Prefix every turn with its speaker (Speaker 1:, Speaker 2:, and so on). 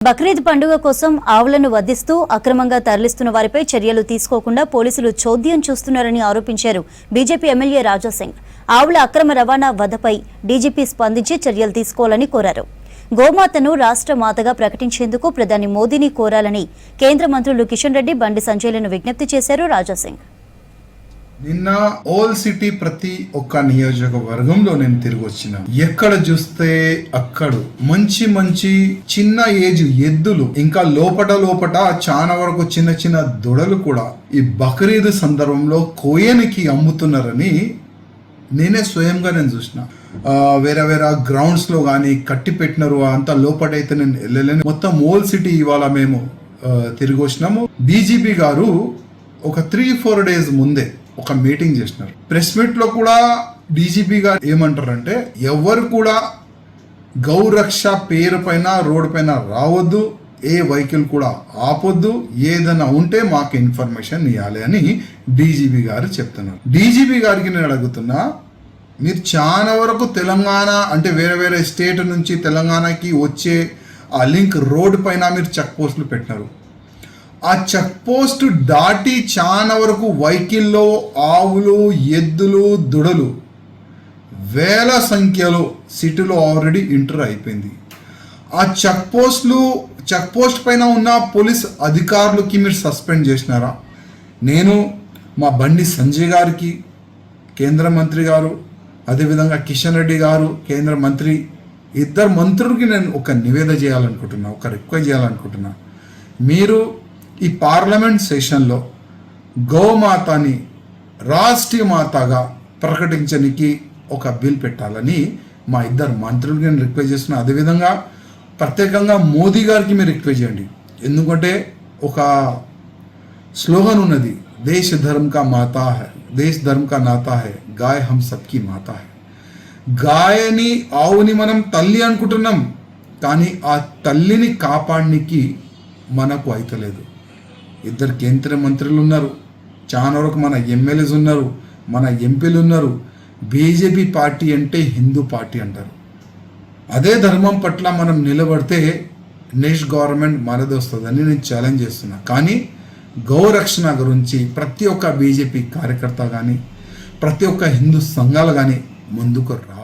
Speaker 1: బక్రీద్ పండుగ కోసం ఆవులను వధిస్తూ అక్రమంగా తరలిస్తున్న వారిపై చర్యలు తీసుకోకుండా పోలీసులు చోద్యం చూస్తున్నారని ఆరోపించారు బీజేపీ ఎమ్మెల్యే రాజాసింగ్. ఆవుల అక్రమ రవాణా వధపై డీజీపీ స్పందించి చర్యలు తీసుకోవాలని కోరారు. గోమాతను రాష్ట్ర మాతగా ప్రకటించేందుకు ప్రధాని మోదీని కోరాలని కేంద్ర మంత్రులు కిషన్ రెడ్డి, బండి సంజయ్లను విజ్ఞప్తి చేశారు రాజాసింగ్.
Speaker 2: నిన్న ఓల్ సిటీ ప్రతి ఒక్క నియోజకవర్గంలో నేను తిరిగి వచ్చిన. ఎక్కడ చూస్తే అక్కడ మంచి మంచి చిన్న ఏజ్ ఎద్దులు, ఇంకా లోపట చాలా వరకు చిన్న చిన్న దొడలు కూడా ఈ బక్రీద్ సందర్భంలో కోయనికి అమ్ముతున్నారని నేనే స్వయంగా నేను చూసిన. వేరే గ్రౌండ్స్ లో కానీ కట్టి పెట్టినారు. అంత లోపటైతే నేను వెళ్ళలేను. మొత్తం ఓల్ సిటీ ఇవాళ మేము తిరిగి వచ్చినాము. డీజీపీ గారు ఒక 3-4 days ముందే ఒక మీటింగ్ చేసినారు. ప్రెస్ మీట్ లో కూడా డీజీపీ గారు ఏమంటారంటే, ఎవరు కూడా గౌరక్ష పేరు పైన రోడ్డు పైన రావద్దు, ఏ వెహికల్ కూడా ఆపొద్దు, ఏదైనా ఉంటే మాకు ఇన్ఫర్మేషన్ ఇవ్వాలి అని డీజీపీ గారు చెప్తున్నారు. డీజీపీ గారికి నేను అడుగుతున్నా, మీరు చాలా వరకు తెలంగాణ అంటే వేరే స్టేట్ నుంచి తెలంగాణకి వచ్చే ఆ లింక్ రోడ్డు పైన మీరు చెక్ పోస్టులు పెట్టినారు. ఆ చెక్ పోస్ట్ దాటి చాలా వరకు వెహికల్లో ఆవులు, ఎద్దులు, దుడలు వేల సంఖ్యలో సిటీలో ఆల్రెడీ ఎంటర్ అయిపోయింది. ఆ చెక్ పోస్ట్ పైన ఉన్న పోలీస్ అధికారులకి మీరు సస్పెండ్ చేసినారా? నేను మా బండి సంజయ్ గారికి, కేంద్ర మంత్రి గారు, అదేవిధంగా కిషన్ రెడ్డి గారు కేంద్ర మంత్రి, ఇద్దరు మంత్రులకి నేను ఒక నివేదన చేయాలనుకుంటున్నా, ఒక రిక్వెస్ట్ చేయాలనుకుంటున్నా. మీరు ఈ పార్లమెంట్ సెషన్లో గోమాతని రాష్ట్రీయ మాతగా ప్రకటించడానికి ఒక బిల్ పెట్టాలని మా ఇద్దరు మంత్రులకి నేను రిక్వెస్ట్ చేస్తున్నా. అదేవిధంగా ప్రత్యేకంగా మోదీ గారికి మీరు రిక్వెస్ట్ చేయండి. ఎందుకంటే ఒక స్లోగన్ ఉన్నది, దేశ్ ధర్మ కా మాతా హై, దేశ్ ధర్మ కా నాతా హై, గాయ హమ్ సబ్కి మాతా హై. గాయని, ఆవుని మనం తల్లి అనుకుంటున్నాం, కానీ ఆ తల్లిని కాపాడడానికి మనకు అయితలేదు. ఇద్దరు కేంద్ర మంత్రులు ఉన్నారు, చాలా వరకు మన ఎమ్మెల్యేస్ ఉన్నారు, మన ఎంపీలు ఉన్నారు. బీజేపీ పార్టీ అంటే హిందూ పార్టీ అంటారు. అదే ధర్మం పట్ల మనం నిలబడితే నెక్స్ట్ గవర్నమెంట్ మనది వస్తుందని నేను ఛాలెంజ్ చేస్తున్నా. కానీ గౌరక్షణ గురించి ప్రతి ఒక్క బీజేపీ కార్యకర్త కానీ, ప్రతి ఒక్క హిందూ సంఘాలు కానీ ముందుకు రా.